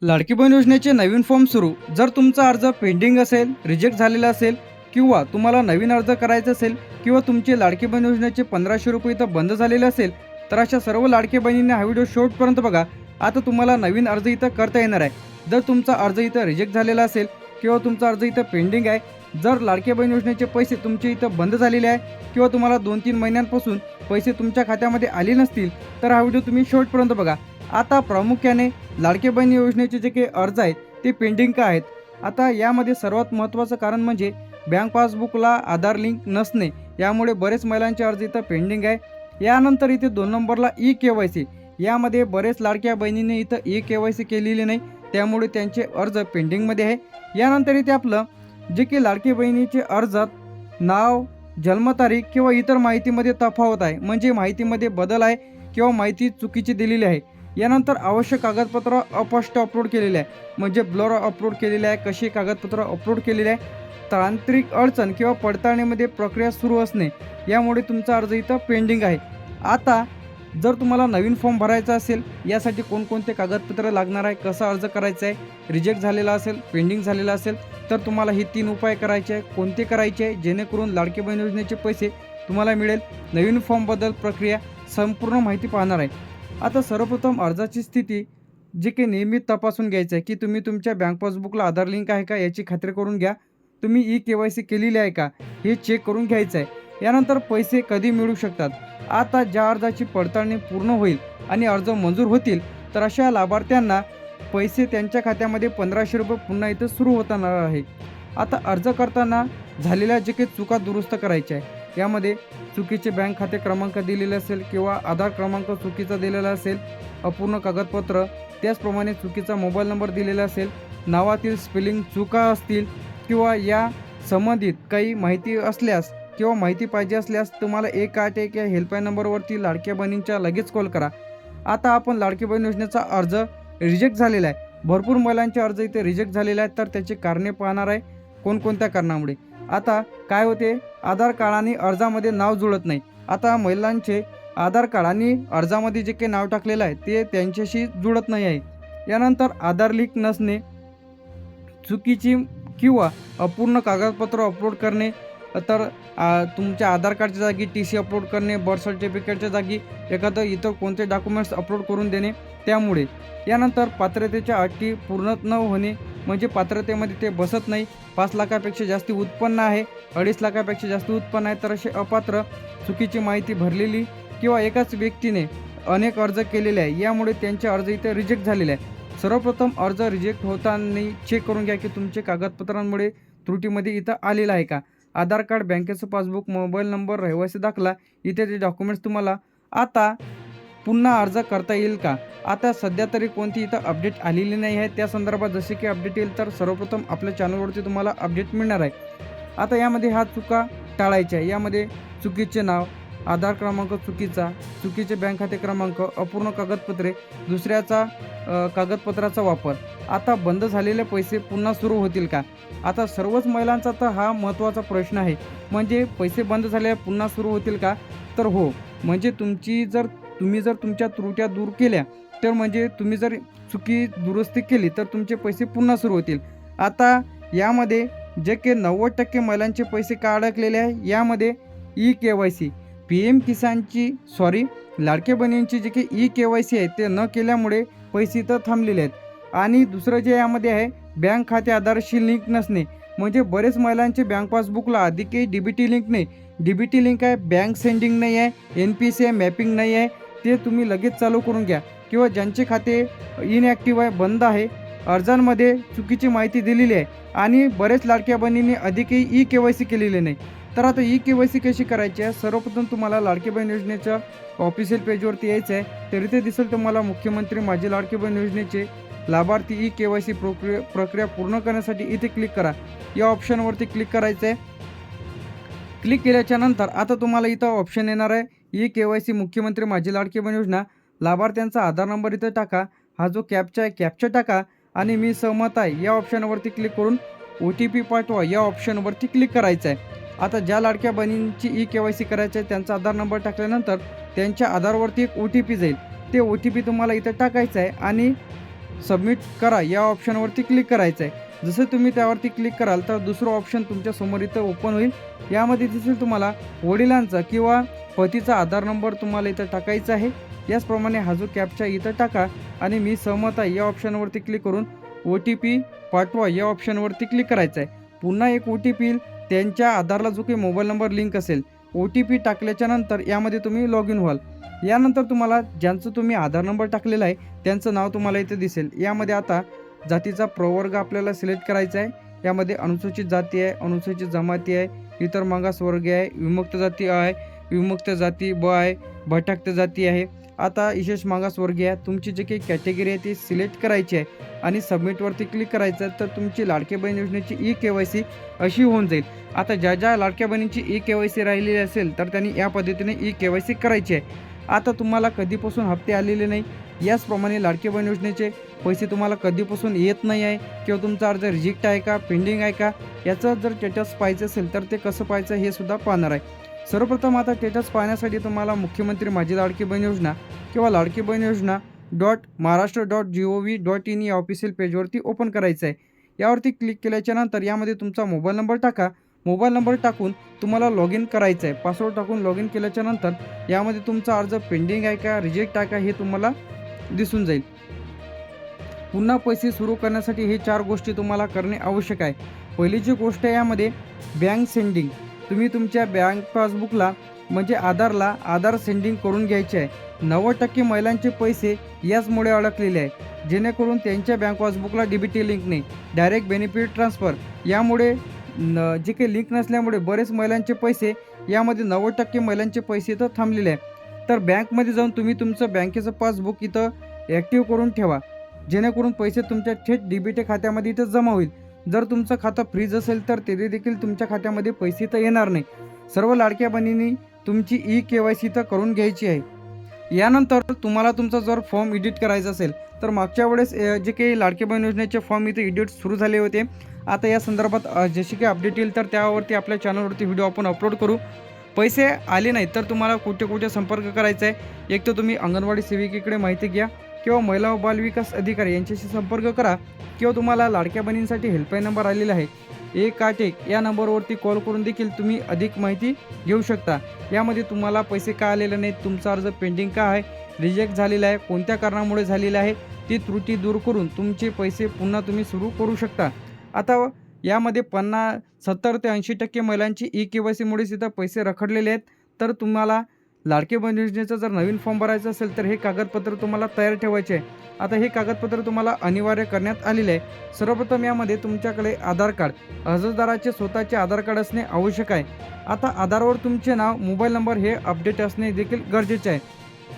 लाडकी बहीण योजनेचे नवीन फॉर्म सुरू. जर तुमचा अर्ज पेंडिंग असेल, रिजेक्ट झालेला असेल किंवा तुम्हाला नवीन अर्ज करायचा असेल किंवा तुमचे लाडकी बहीण योजनेचे 1500 रुपये इथं बंद झालेले असेल, तर अशा सर्व लाडकी बहिणींनी हा व्हिडिओ शेवटपर्यंत बघा. आता तुम्हाला नवीन अर्ज इथं करता येणार आहे. जर तुमचा अर्ज इथं रिजेक्ट झालेला असेल किंवा तुमचा अर्ज इथं पेंडिंग आहे, जर लाडकी बहीण योजनेचे पैसे तुमचे इथं बंद झालेले आहे किंवा तुम्हाला 2-3 महिन्यांपासून पैसे तुमच्या खात्यामध्ये आले नसतील, तर हा व्हिडिओ तुम्ही शेवटपर्यंत बघा. आता प्रामुख्याने लाडकी बहीण योजनेचे जे काही अर्ज आहेत ते पेंडिंग का आहेत. आता यामध्ये सर्वात महत्त्वाचं कारण म्हणजे बँक पासबुकला आधार लिंक नसणे, यामुळे बरेच महिलांचे अर्ज इथं पेंडिंग आहे. यानंतर इथे 2 नंबरला KYC, यामध्ये बरेच लाडक्या बहिणींनी इथं KYC केलेली नाही, त्यामुळे त्यांचे अर्ज पेंडिंगमध्ये आहे. यानंतर इथे आपलं जे की लाडकी बहिणीचे अर्जात नाव, जन्मतारीख किंवा इतर माहितीमध्ये तफावत आहे, म्हणजे माहितीमध्ये बदल आहे किंवा माहिती चुकीची दिलेली आहे. यानंतर आवश्यक कागदपत्र अस्पष्ट अपलोड केलेले आहे, म्हणजे ब्लर अपलोड केलेले आहे, कशी कागदपत्र अपलोड केलेले आहे. तांत्रिक अडचण किंवा पडताळणीमध्ये प्रक्रिया सुरू असणे, यामुळे तुमचा अर्ज इथं पेंडिंग आहे. आता जर तुम्हाला नवीन फॉर्म भरायचा असेल, यासाठी कोणकोणते कागदपत्र लागणार आहे, कसा अर्ज करायचा आहे, रिजेक्ट झालेला असेल, पेंडिंग झालेला असेल, तर तुम्हाला हे 3 उपाय करायचे आहे. कोणते करायचे आहे जेणेकरून लाडकी बहीण योजनेचे पैसे तुम्हाला मिळेल. नवीन फॉर्मबद्दल प्रक्रिया संपूर्ण माहिती पाहणार आहे. आता सर्वप्रथम अर्जाची स्थिती जे काही नियमित तपासून घ्यायचं आहे, की तुम्ही तुमच्या बँक पासबुकला आधार लिंक आहे का याची खात्री करून घ्या. तुम्ही KYC केलेली आहे का हे चेक करून घ्यायचं आहे. यानंतर पैसे कधी मिळू शकतात. आता ज्या अर्जाची पडताळणी पूर्ण होईल आणि अर्ज मंजूर होतील, तर अशा लाभार्थ्यांना पैसे त्यांच्या खात्यामध्ये 1500 रुपये पुन्हा इथं सुरू होणार आहे. आता अर्ज करताना झालेल्या जे काही चुका दुरुस्त करायच्या आहे, यामध्ये चुकीचे बँक खाते क्रमांक दिलेले असेल किंवा आधार क्रमांक चुकीचा दिलेला असेल, अपूर्ण कागदपत्र, त्याचप्रमाणे चुकीचा मोबाईल नंबर दिलेला असेल, नावातील स्पेलिंग चुका असतील किंवा या संबंधित काही माहिती असल्यास किंवा माहिती पाहिजे असल्यास तुम्हाला 181 या हेल्पलाईन नंबरवरती लाडक्या बहिणींच्या लगेच कॉल करा. आता आपण लाडकी बहीण योजनेचा अर्ज रिजेक्ट झालेला आहे. भरपूर महिलांचे अर्ज इथे रिजेक्ट झालेले आहेत, तर त्याची कारणे पाहणार आहे, कोणकोणत्या कारणामुळे. आता काय होते, आधार कार्ड आणि अर्जामध्ये नाव जुळत नाही. आता महिलांचे आधार कार्ड आणि अर्जामध्ये जे काही नाव टाकलेलं आहे ते त्यांच्याशी जुळत नाही आहे. यानंतर आधार लिंक नसणे, चुकीची किंवा अपूर्ण कागदपत्र अपलोड करणे, तर तुमच्या आधार कार्डच्या जागी TC अपलोड करणे, बर्थ सर्टिफिकेटच्या जागी एखादं इतर कोणते डॉक्युमेंट्स अपलोड करून देणे, त्यामुळे. यानंतर पात्रतेच्या अटी पूर्ण न होणे, म्हणजे पात्रतेमध्ये ते बसत नाही. 5 लाखापेक्षा जास्त उत्पन्न आहे, 2.5 लाखापेक्षा जास्त उत्पन्न आहे, तर असे अपात्र, चुकीची माहिती भरलेली किंवा एकाच व्यक्तीने अनेक अर्ज केलेले आहे, यामुळे त्यांचे अर्ज इथे रिजेक्ट झालेले आहे. सर्वप्रथम अर्ज रिजेक्ट होताना चेक करून घ्या की तुमचे कागदपत्रांमुळे त्रुटीमध्ये इथं आलेलं आहे का. आधार कार्ड, बँकेचं पासबुक, मोबाईल नंबर, रहिवासी दाखला इत्यादी डॉक्युमेंट्स तुम्हाला आता पुन्हा अर्ज करता येईल का. आता सध्या तरी कोणती इथं अपडेट आलेली नाही आहे. त्या संदर्भात जसे की अपडेट येईल तर सर्वप्रथम आपल्या चॅनलवरती तुम्हाला अपडेट मिळणार आहे. आता यामध्ये हा चुका टाळायच्या आहे. यामध्ये चुकीचे नाव, आधार क्रमांक चुकीचा, चुकीचे बँक खाते क्रमांक, अपूर्ण कागदपत्रे, दुसऱ्याचा कागदपत्राचा वापर. आता बंद झालेले पैसे पुन्हा सुरू होतील का. आता सर्वच महिलांचा तर हा महत्त्वाचा प्रश्न आहे, म्हणजे पैसे बंद झाले पुन्हा सुरू होतील का. तर हो, म्हणजे तुम्ही जर तुमच्या त्रुट्या दूर केल्या, तर म्हणजे तुम्ही जर चुकी दुरुस्ती केली तर तुमचे पैसे पुन्हा सुरू होतील. आता यामध्ये जे की 90% महिलांचे पैसे का अडकलेले आहे, यामध्ये KYC, PM किसानची लाडक्या बहिणींची जे काही KYC आहे ते न केल्यामुळे पैसे इथं थांबलेले आहेत. आणि दुसरं जे यामध्ये आहे, बँक खाते आधारशी लिंक नसणे, म्हणजे बरेच महिलांचे बँक पासबुकला आधी काही DBT लिंक नाही. DBT लिंक आहे, बँक सेंडिंग नाही आहे, NPCI मॅपिंग नाही आहे, ते तुम्ही लगेच चालू करून घ्या. किंवा ज्यांचे खाते इनॲक्टिव्ह आहे, बंद आहे, अर्जांमध्ये चुकीची माहिती दिलेली आहे आणि बरेच लाडक्या बहिणींनी अधिकही KYC केलेले नाही. तर आता KYC कशी करायची आहे. सर्वप्रथम तुम्हाला लाडकी बहीण योजनेच्या ऑफिशियल पेजवरती यायचं आहे, तर इथे दिसेल तुम्हाला मुख्यमंत्री माझी लाडकी बहीण योजनेचे लाभार्थी KYC प्रक्रिया पूर्ण करण्यासाठी इथे क्लिक करा. या ऑप्शनवरती क्लिक करायचं आहे. क्लिक केल्याच्या नंतर आता तुम्हाला इथं ऑप्शन येणार आहे KYC मुख्यमंत्री माझी लाडकी बहीण योजना. लाभार्थ्यांचा आधार नंबर इथं टाका, हा जो कॅप्चा आहे कॅप्चा टाका आणि मी सहमत आहे या ऑप्शनवरती क्लिक करून OTP पाठवा या ऑप्शनवरती क्लिक करायचं आहे. आता ज्या लाडक्या बहिणींची KYC करायचं आहे त्यांचा आधार नंबर टाकल्यानंतर त्यांच्या आधारवरती एक OTP जाईल. ते OTP तुम्हाला इथं टाकायचं आहे आणि सबमिट करा या ऑप्शनवरती क्लिक करायचं आहे. जसं तुम्ही त्यावरती क्लिक कराल तर दुसरं ऑप्शन तुमच्या समोर इथं ओपन होईल. यामध्ये दिसेल तुम्हाला वडिलांचा किंवा पतीचा आधार नंबर तुम्हाला इथं टाकायचा आहे. याचप्रमाणे हा जो कॅप्चा इथं टाका आणि मी सहमत आहे या ऑप्शनवरती क्लिक करून OTP पाठवा या ऑप्शनवरती क्लिक करायचं आहे. पुन्हा एक OTP येईल. त्यांच्या आधारला जो काही मोबाईल नंबर लिंक असेल OTP टाकल्याच्या नंतर यामध्ये तुम्ही लॉग इन व्हाल. यानंतर तुम्हाला ज्यांचं तुम्ही आधार नंबर टाकलेला आहे त्यांचं नाव तुम्हाला इथे दिसेल. यामध्ये आता जातीचा प्रवर्ग आपल्याला सिलेक्ट करायचा आहे. यामध्ये अनुसूचित जाती आहे, अनुसूचित जमाती आहे, इतर मागासवर्गीय आहे, विमुक्त जाती आहे, विमुक्त जाती ब आहे, भटकत जाती आहे. आता विशेष मागासवर्गीय आहे. तुमची जी काही कॅटेगरी आहे ती सिलेक्ट करायची आहे आणि सबमिटवरती क्लिक करायचं आहे. तर तुमची लाडकी बहीण योजनेची eKYC अशी होऊन जाईल. आता ज्या लाडक्या बहिणींची eKYC राहिलेली असेल तर त्यांनी या पद्धतीने eKYC करायची आहे. आता तुम्हाला कधीपासून हप्ते आलेले नाही, याचप्रमाणे लाडकी बहीण योजनेचे पैसे तुम्हाला कधीपासून येत नाही आहे किंवा तुमचा अर्ज रिजेक्ट आहे का, पेंडिंग आहे का, याचं जर स्टेटस पाहायचं असेल तर ते कसं पाहायचं हे सुद्धा पाहणार आहे. सर्वप्रथम आता स्टेटस पाहण्यासाठी तुम्हाला मुख्यमंत्री माझी लाडकी बहीण योजना किंवा लाडकी बहीण योजना .महाराष्ट्र.gov.in या ऑफिशियल पेजवरती ओपन करायचं आहे. यावरती क्लिक केल्याच्या नंतर यामध्ये तुमचा मोबाईल नंबर टाका. मोबाईल नंबर टाकून तुम्हाला लॉग इन करायचं आहे. पासवर्ड टाकून लॉग इन केल्याच्या नंतर यामध्ये तुमचा अर्ज पेंडिंग आहे का, रिजेक्ट आहे का हे तुम्हाला दिसून जाईल. पुन्हा पैसे सुरू करण्यासाठी हे 4 गोष्टी तुम्हाला करणे आवश्यक आहे. पहिलीची गोष्ट यामध्ये बँक सेंडिंग. तुम्ही तुमच्या बँक पासबुकला म्हणजे आधारला आधार सेंडिंग करून घ्यायचे आहे. 90% महिलांचे पैसे याचमुळे अडकलेले आहे, जेणेकरून त्यांच्या बँक पासबुकला DBT लिंक नाही, डायरेक्ट बेनिफिट ट्रान्सफर. यामुळे जे काही लिंक नसल्यामुळे बरेच महिलांचे पैसे यामध्ये 90% महिलांचे पैसे इथं थांबलेले आहे. तर बँकमध्ये जाऊन तुम्ही तुमचं बँकेचं पासबुक इथं ॲक्टिव्ह करून ठेवा, जेणेकरून पैसे तुमच्या थेट DBT खात्यामध्ये इथं जमा होईल. जर तुमचं खातं फ्रीज असेल तर ते देखील तुमच्या खात्यामध्ये पैसे तर येणार नाही. सर्व लाडक्या बहिणींनी तुमची eKYC तर करून घ्यायची आहे. यानंतर तुम्हाला तुमचा जर फॉर्म एडिट करायचा असेल तर मागच्या वेळेस जे काही लाडकी बहीण योजनेचे फॉर्म इथे एडिट सुरू झाले होते. आता या संदर्भात जशी काही अपडेट येईल तर त्यावरती आपल्या चॅनलवरती व्हिडिओ आपण अपलोड करू. पैसे आले नाही तर तुम्हाला कुठे संपर्क करायचा आहे. एक तर तुम्ही अंगणवाडी सेविकेकडे माहिती घ्या किंवा महिला व बाल विकास अधिकारी यांच्याशी संपर्क करा किंवा तुम्हाला लाडक्या बहिणींसाठी हेल्पलाईन नंबर आलेला आहे 181 या नंबरवरती कॉल करून देखील तुम्ही अधिक माहिती घेऊ शकता. यामध्ये तुम्हाला पैसे का आलेले नाहीत, तुमचा अर्ज पेंडिंग का आहे, रिजेक्ट झालेला आहे, कोणत्या कारणामुळे झालेला आहे, ती त्रुटी दूर करून तुमचे पैसे पुन्हा तुम्ही सुरू करू शकता. आता यामध्ये 70 ते 80% महिलांची eKYCमुळेच इथं पैसे रखडलेले आहेत. तर तुम्हाला लाडकी बहीण योजनेचा जर नवीन फॉर्म भरायचा असेल तर हे कागदपत्र तुम्हाला तयार ठेवायचे आहे. आता हे कागदपत्र तुम्हाला अनिवार्य करण्यात आलेले आहे. सर्वप्रथम यामध्ये तुमच्याकडे आधार कार्ड, अर्जदाराचे स्वतःचे आधार कार्ड असणे आवश्यक आहे. आता आधारवर तुमचे नाव, मोबाईल नंबर हे अपडेट असणे देखील गरजेचे आहे.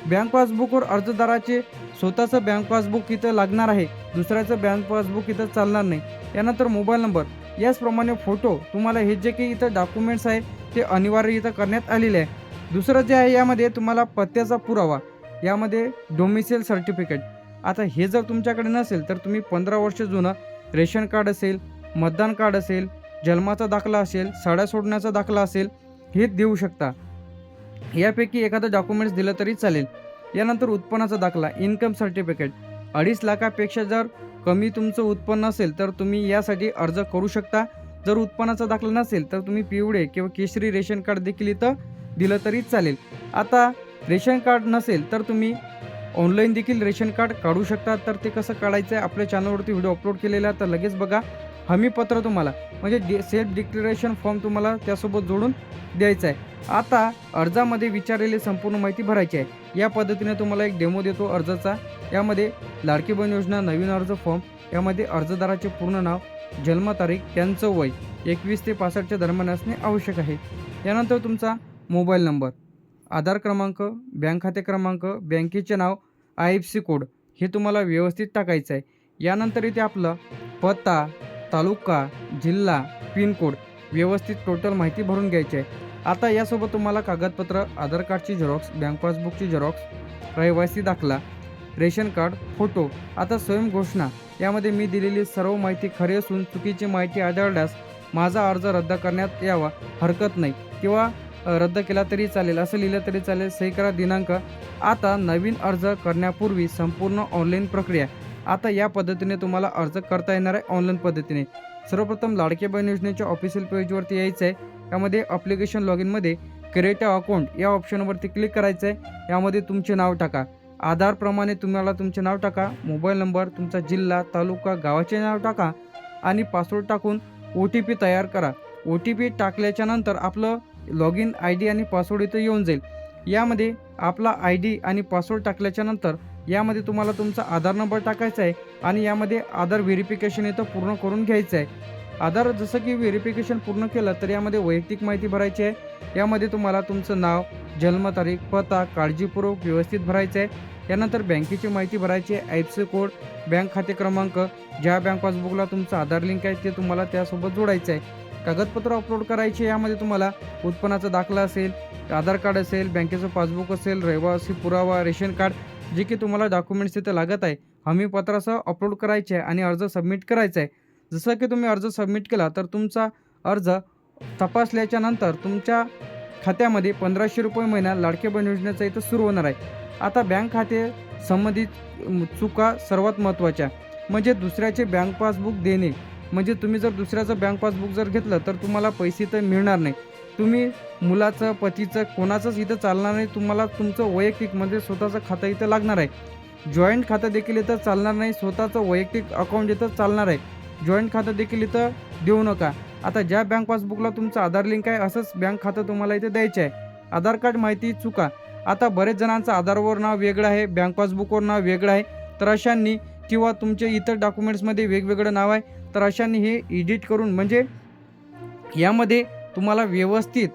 बँक पासबुकवर अर्जदाराचे स्वतःचं बँक पासबुक इथं लागणार आहे, दुसऱ्याचं बँक पासबुक इथं चालणार नाही. यानंतर मोबाईल नंबर, याचप्रमाणे फोटो. तुम्हाला हे जे काही इथं डॉक्युमेंट्स आहे ते अनिवार्य इथं करण्यात आलेले आहे. दुसरं जे आहे यामध्ये तुम्हाला पत्त्याचा पुरावा, यामध्ये डोमिसाईल सर्टिफिकेट. आता हे जर तुमच्याकडे नसेल तर तुम्ही 15 वर्ष जुनं रेशन कार्ड असेल, मतदान कार्ड असेल, जन्माचा दाखला असेल, शाळा सोडण्याचा दाखला असेल, हे देऊ शकता. यापैकी एखादं डॉक्युमेंट्स दिलं तरी चालेल. यानंतर उत्पन्नाचा दाखला, इन्कम सर्टिफिकेट. 2.5 लाखापेक्षा जर कमी तुमचं उत्पन्न असेल तर तुम्ही यासाठी अर्ज करू शकता. जर उत्पन्नाचा दाखला नसेल तर तुम्ही पिवळे किंवा केशरी रेशन कार्ड देखील इथं दिलं तरी चालेल. आता रेशन कार्ड नसेल तर तुम्ही ऑनलाईन देखील रेशन कार्ड काढू शकता. तर ते कसं काढायचं आहे आपल्या चॅनलवरती व्हिडिओ अपलोड केलेला आहे, तर लगेच बघा. हमीपत्र तुम्हाला म्हणजे सेल्फ डिक्लेरेशन फॉर्म तुम्हाला त्यासोबत जोडून द्यायचं आहे. आता अर्जामध्ये विचारलेली संपूर्ण माहिती भरायची आहे. या पद्धतीने तुम्हाला एक डेमो देतो अर्जाचा. यामध्ये लाडकी बहीण योजना नवीन अर्ज फॉर्म, यामध्ये अर्जदाराचे पूर्ण नाव, जन्मतारीख, त्यांचं वय 21 ते 65च्या दरम्यान असणे आवश्यक आहे. यानंतर तुमचा मोबाईल नंबर, आधार क्रमांक, बँक खाते क्रमांक, बँकेचे नाव, IFSC कोड हे तुम्हाला व्यवस्थित टाकायचं आहे. यानंतर इथे आपलं पत्ता, तालुका, जिल्हा, पिनकोड व्यवस्थित टोटल माहिती भरून घ्यायची आहे. आता यासोबत तुम्हाला कागदपत्र, आधार कार्डची झेरॉक्स, बँक पासबुकची झेरॉक्स, रहिवासी दाखला, रेशन कार्ड, फोटो. आता स्वयं घोषणा, यामध्ये मी दिलेली सर्व माहिती खरी असून चुकीची माहिती आढळल्यास माझा अर्ज रद्द करण्यात यावा, हरकत नाही, किंवा रद्द केला तरी चालेल असं लिहिलं तरी चालेल. सही करा, दिनांक. आता नवीन अर्ज करण्यापूर्वी संपूर्ण ऑनलाईन प्रक्रिया आता या पद्धतीने तुम्हाला अर्ज करता येणार आहे ऑनलाईन पद्धतीने. सर्वप्रथम लाडकी बहीण योजनेच्या ऑफिशियल पेजवरती यायचं आहे. यामध्ये ॲप्लिकेशन लॉगिनमध्ये क्रिएट अकाउंट या ऑप्शनवरती क्लिक करायचं आहे. यामध्ये तुमचे नाव टाका. आधारप्रमाणे तुम्हाला तुमचे नाव टाका, मोबाईल नंबर, तुमचा जिल्हा, तालुका, गावाचे नाव टाका आणि पासवर्ड टाकून OTP तयार करा. OTP टाकल्याच्या नंतर आपलं लॉगिन ID आणि पासवर्ड इथं येऊन जाईल. यामध्ये आपला ID आणि पासवर्ड टाकल्याच्या नंतर यामध्ये तुम्हाला तुमचा आधार नंबर टाकायचा आहे आणि यामध्ये आधार व्हेरिफिकेशन इथं पूर्ण करून घ्यायचं आहे. आधार जसं की व्हेरिफिकेशन पूर्ण केलं तर यामध्ये वैयक्तिक माहिती भरायची आहे. यामध्ये तुम्हाला तुमचं नाव, जन्मतारीख, पत्ता काळजीपूर्वक व्यवस्थित भरायचं आहे. यानंतर बँकेची माहिती भरायची आहे. IFSC कोड, बँक खाते क्रमांक, ज्या बँक पासबुकला तुमचं आधार लिंक आहे ते तुम्हाला त्यासोबत जोडायचं आहे. कागदपत्र अपलोड करायचे. यामध्ये तुम्हाला उत्पन्नाचा दाखला असेल, आधार कार्ड असेल, बँकेचं पासबुक असेल, रहिवासी पुरावा, रेशन कार्ड, जे की तुम्हाला डॉक्युमेंट्स तिथं लागत आहे, हमीपत्रासह अपलोड करायचे आहे आणि अर्ज सबमिट करायचा आहे. जसं की तुम्ही अर्ज सबमिट केला तर तुमचा अर्ज तपासल्याच्या नंतर तुमच्या खात्यामध्ये 1500 रुपये महिना लाडकी बहीण योजनेचा इथं सुरू होणार आहे. आता बँक खाते संबंधित चुका सर्वात महत्त्वाच्या म्हणजे दुसऱ्याचे बँक पासबुक देणे. म्हणजे तुम्ही जर दुसऱ्याचं बँक पासबुक जर घेतलं तर तुम्हाला पैसे तर मिळणार नाही. तुम्ही मुलाचं, पतीचं, कोणाचंच इथं चालणार नाही. तुम्हाला तुमचं वैयक्तिक म्हणजे स्वतःचं खातं इथं लागणार आहे. जॉईंट खातं देखील इथं चालणार नाही. स्वतःचं वैयक्तिक अकाउंट इथं चालणार आहे. जॉईंट खातं देखील इथं देऊ नका. आता ज्या बँक पासबुकला तुमचं आधार लिंक आहे असंच बँक खातं तुम्हाला इथे द्यायचं आहे. आधार कार्ड माहिती चुका. आता बरेच जणांचं आधारवर नाव वेगळं आहे, बँक पासबुकवर नाव वेगळं आहे. तर अशांनी किंवा तुमच्या इतर डॉक्युमेंट्समध्ये वेगवेगळं नाव आहे तर अशांनी हे एडिट करून म्हणजे यामध्ये तुम्हाला व्यवस्थित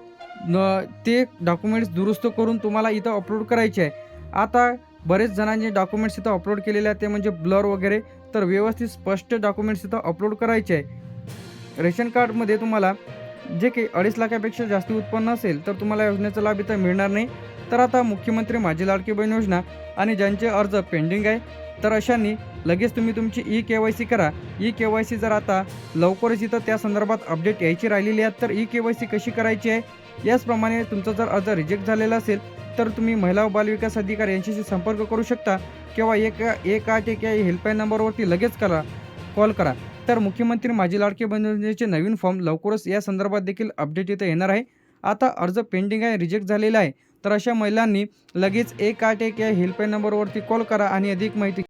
ते डॉक्युमेंट्स दुरुस्त करून तुम्हाला इथं अपलोड करायचे आहे. आता बरेच जणांचे डॉक्युमेंट्स इथं अपलोड केलेले आहेत ते म्हणजे ब्लर वगैरे, तर व्यवस्थित स्पष्ट डॉक्युमेंट्स इथं अपलोड करायचे आहे. रेशन कार्डमध्ये तुम्हाला जे काही 2.5 लाखापेक्षा जास्त उत्पन्न असेल तर तुम्हाला योजनेचा लाभ इथं मिळणार नाही. तर आता मुख्यमंत्री माझी लाडकी बहीण योजना आणि ज्यांचे अर्ज पेंडिंग आहे तर अशांनी लगेच तुम्ही तुमची eKYC करा. eKYC जर आता लवकरच इथं त्या संदर्भात अपडेट यायची राहिलेली आहे तर eKYC कशी करायची आहे याचप्रमाणे तुमचा जर अर्ज रिजेक्ट झालेला असेल तर तुम्ही महिला व बालविकास अधिकारी यांच्याशी संपर्क करू शकता किंवा 181 या हेल्पलाईन नंबरवरती लगेच कॉल करा. तर मुख्यमंत्री माझी लाडकी बहीण योजनेचे नवीन फॉर्म लवकरच या संदर्भात देखील अपडेट इथं येणार आहे. आता अर्ज पेंडिंग आहे, रिजेक्ट झालेला आहे तर अशा महिलांनी लगेच 181 या हेल्पलाईन नंबरवरती कॉल करा आणि अधिक माहिती